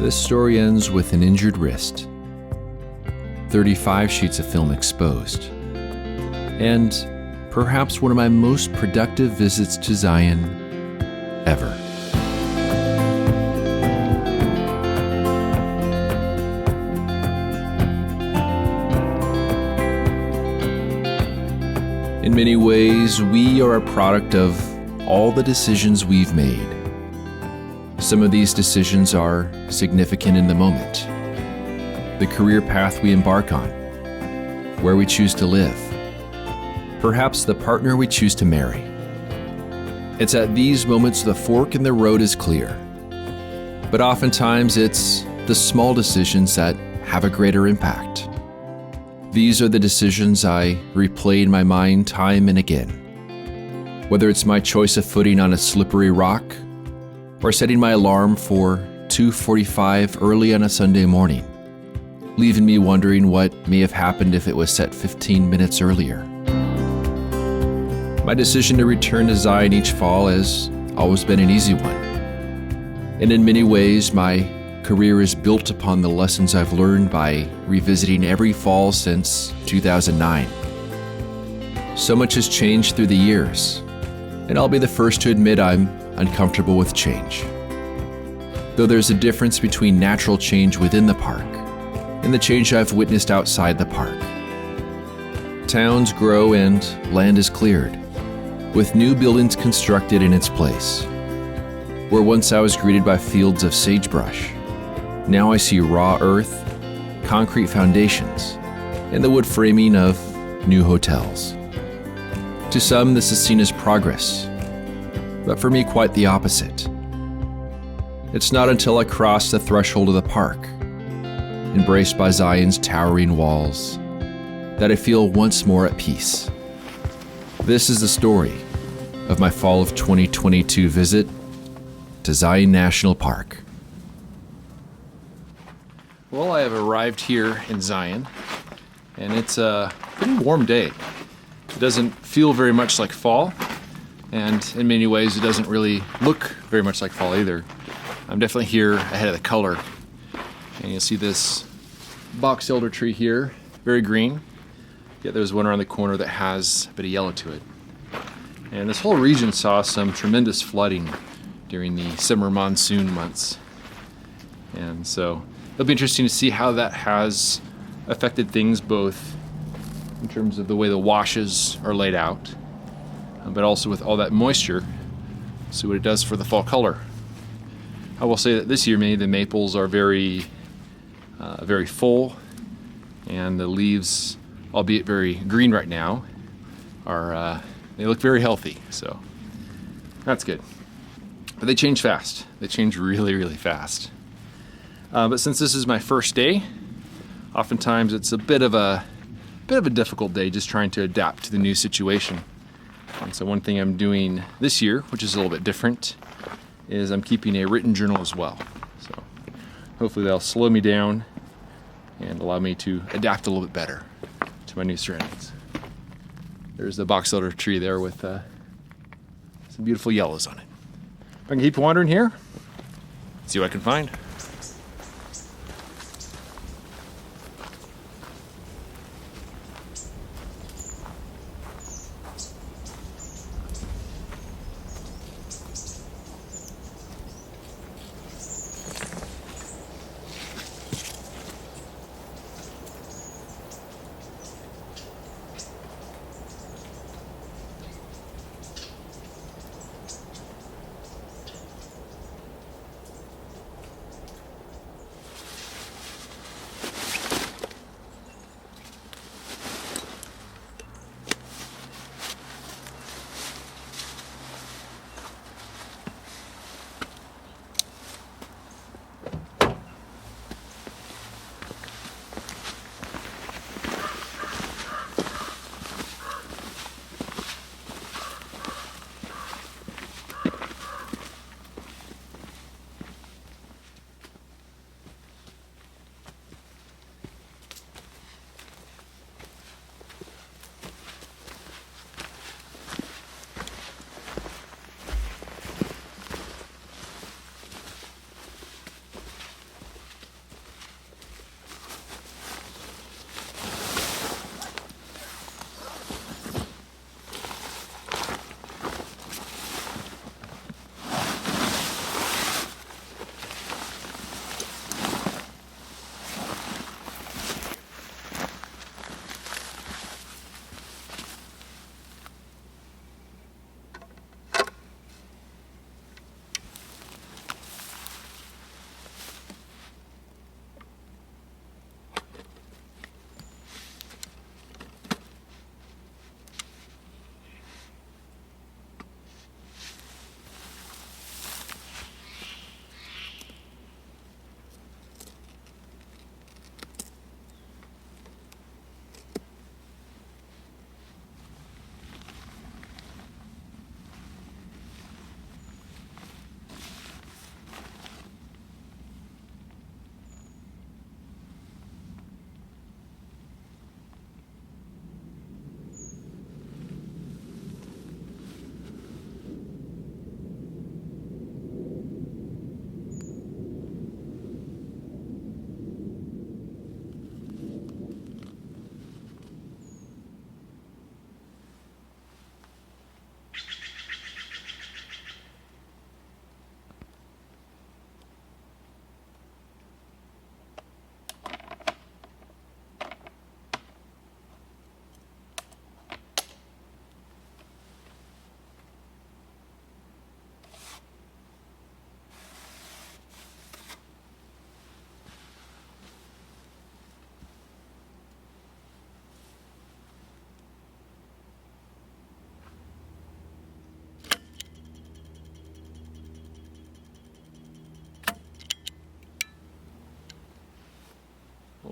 This story ends with an injured wrist, 35 sheets of film exposed, and perhaps one of my most productive visits to Zion ever. In many ways, we are a product of all the decisions we've made. Some of these decisions are significant in the moment. The career path we embark on, where we choose to live, perhaps the partner we choose to marry. It's at these moments the fork in the road is clear. But oftentimes it's the small decisions that have a greater impact. These are the decisions I replay in my mind time and again. Whether it's my choice of footing on a slippery rock, or setting my alarm for 2:45 early on a Sunday morning, leaving me wondering what may have happened if it was set 15 minutes earlier. My decision to return to Zion each fall has always been an easy one. And in many ways, my career is built upon the lessons I've learned by revisiting every fall since 2009. So much has changed through the years, and I'll be the first to admit I'm uncomfortable with change. Though there's a difference between natural change within the park and the change I've witnessed outside the park. Towns grow and land is cleared, with new buildings constructed in its place. Where once I was greeted by fields of sagebrush, now I see raw earth, concrete foundations, and the wood framing of new hotels. To some, this is seen as progress, but for me, quite the opposite. It's not until I cross the threshold of the park, embraced by Zion's towering walls, that I feel once more at peace. This is the story of my fall of 2022 visit to Zion National Park. Well, I have arrived here in Zion, and it's a pretty warm day. It doesn't feel very much like fall, and in many ways it doesn't really look very much like fall either. I'm definitely here ahead of the color. And you'll see this box elder tree here, very green, yet there's one around the corner that has a bit of yellow to it. And this whole region saw some tremendous flooding during the summer monsoon months. And so it'll be interesting to see how that has affected things, both in terms of the way the washes are laid out, but also with all that moisture, see what it does for the fall color. I will say that this year, maybe the maples are very full, and the leaves, albeit very green right now, are they look very healthy, so that's good. But they change fast. They change really, really fast. But since this is my first day, oftentimes it's a bit of a difficult day just trying to adapt to the new situation. And so one thing I'm doing this year, which is a little bit different, is I'm keeping a written journal as well. So hopefully that'll slow me down and allow me to adapt a little bit better to my new surroundings. There's the box elder tree there with some beautiful yellows on it. If I can keep wandering here, see what I can find.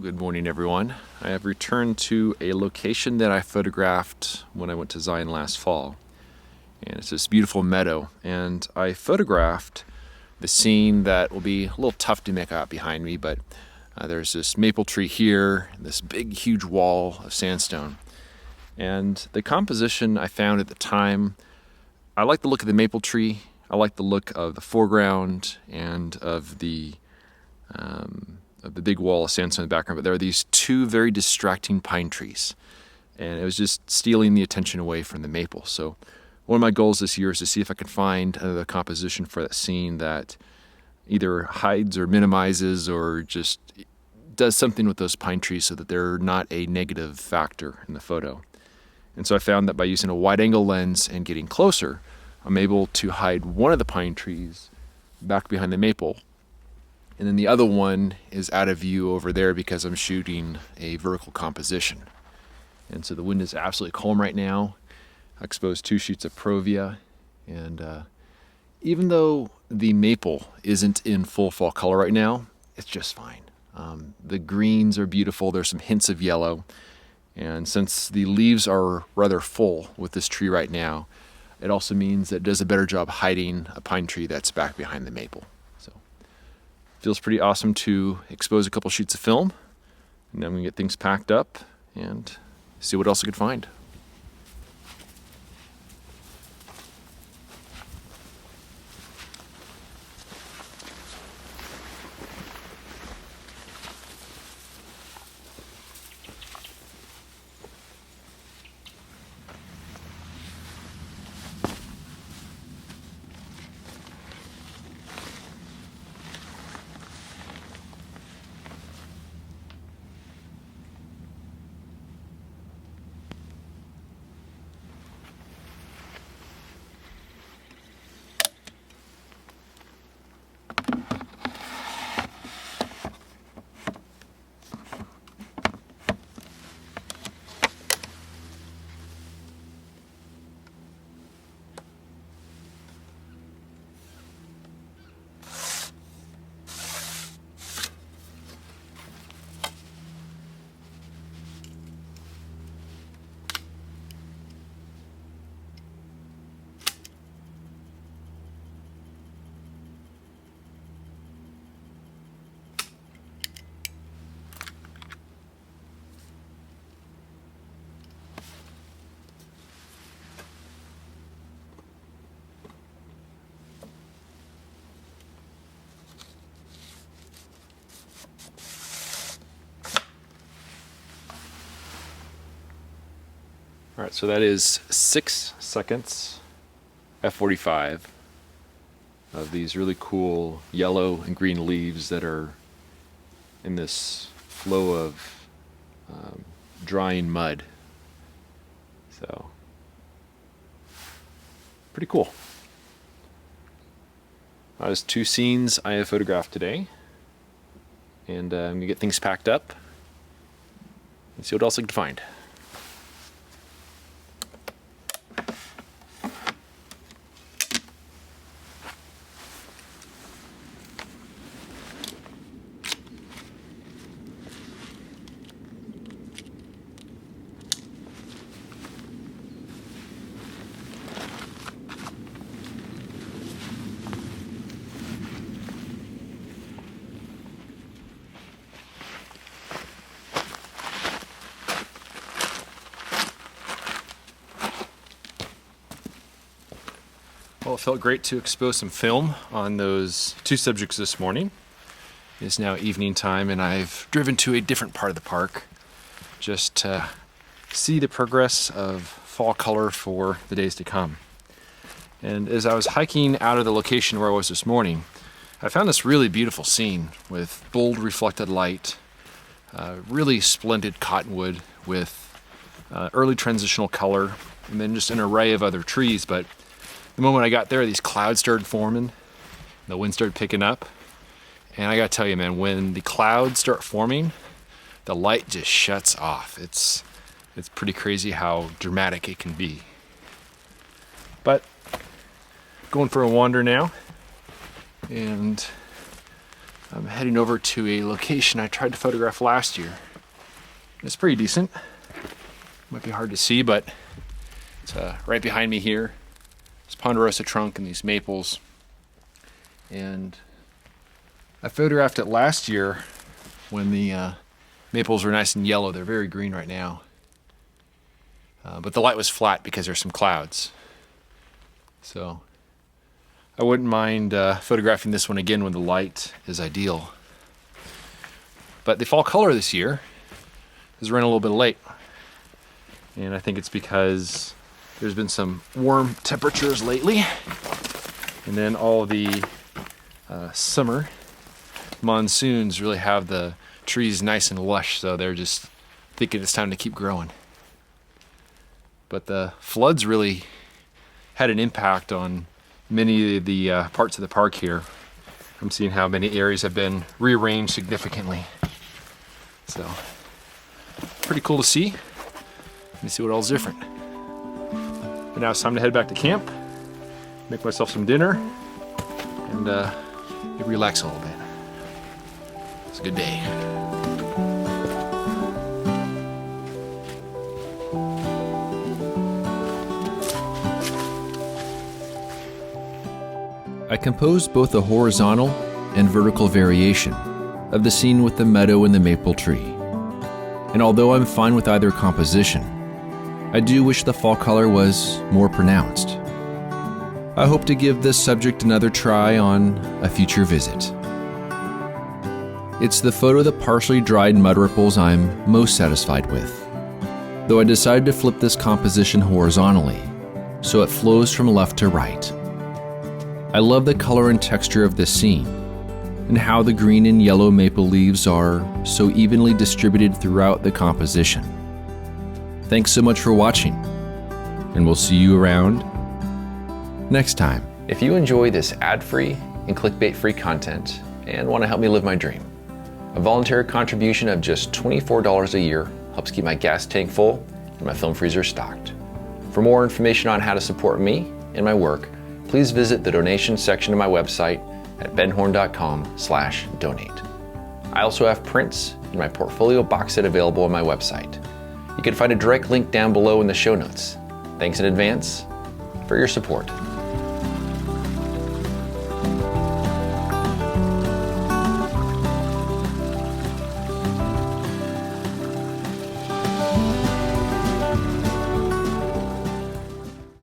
Good morning, everyone. I have returned to a location that I photographed when I went to Zion last fall. And it's this beautiful meadow. And I photographed the scene that will be a little tough to make out behind me, but there's this maple tree here, and this big, huge wall of sandstone. And the composition I found at the time, I like the look of the maple tree. I like the look of the foreground and of the big wall of sandstone in the background, but there are these two very distracting pine trees, and it was just stealing the attention away from the maple. So one of my goals this year is to see if I can find another composition for that scene that either hides or minimizes or just does something with those pine trees so that they're not a negative factor in the photo. And so I found that by using a wide angle lens and getting closer, I'm able to hide one of the pine trees back behind the maple. And then the other one is out of view over there because I'm shooting a vertical composition. And so the wind is absolutely calm right now. I exposed 2 sheets of Provia. And even though the maple isn't in full fall color right now, it's just fine. The greens are beautiful. There's some hints of yellow. And since the leaves are rather full with this tree right now, it also means that it does a better job hiding a pine tree that's back behind the maple. So feels pretty awesome to expose a couple sheets of film, and then we can get things packed up and see what else I could find. All right, so that is 6 seconds f45 of these really cool yellow and green leaves that are in this flow of drying mud. So, pretty cool. There's 2 scenes I have photographed today, and I'm gonna get things packed up and see what else I can find. Well, it felt great to expose some film on those 2 subjects this morning. It is now evening time, and I've driven to a different part of the park just to see the progress of fall color for the days to come. And as I was hiking out of the location where I was this morning, I found this really beautiful scene with bold reflected light, really splendid cottonwood with early transitional color, and then just an array of other trees. But the moment I got there, these clouds started forming, the wind started picking up, and I gotta tell you, man, when the clouds start forming, the light just shuts off. It's pretty crazy how dramatic it can be. But going for a wander now, and I'm heading over to a location I tried to photograph last year. It's pretty decent. Might be hard to see, but it's right behind me here. It's ponderosa trunk and these maples. And I photographed it last year when the maples were nice and yellow. They're very green right now. But the light was flat because there's some clouds. So I wouldn't mind photographing this one again when the light is ideal. But the fall color this year has run a little bit late. And I think it's because there's been some warm temperatures lately. And then all the summer monsoons really have the trees nice and lush, so they're just thinking it's time to keep growing. But the floods really had an impact on many of the parts of the park here. I'm seeing how many areas have been rearranged significantly. So, pretty cool to see. Let me see what all's different. But now it's time to head back to camp, make myself some dinner, and maybe relax a little bit. It's a good day. I composed both a horizontal and vertical variation of the scene with the meadow and the maple tree. And although I'm fine with either composition, I do wish the fall color was more pronounced. I hope to give this subject another try on a future visit. It's the photo of the partially dried mud ripples I'm most satisfied with, though I decided to flip this composition horizontally, so it flows from left to right. I love the color and texture of this scene, and how the green and yellow maple leaves are so evenly distributed throughout the composition. Thanks so much for watching, and we'll see you around next time. If you enjoy this ad-free and clickbait-free content and want to help me live my dream, a voluntary contribution of just $24 a year helps keep my gas tank full and my film freezer stocked. For more information on how to support me and my work, please visit the donation section of my website at benhorne.com/donate. I also have prints in my portfolio box set available on my website. You can find a direct link down below in the show notes. Thanks in advance for your support.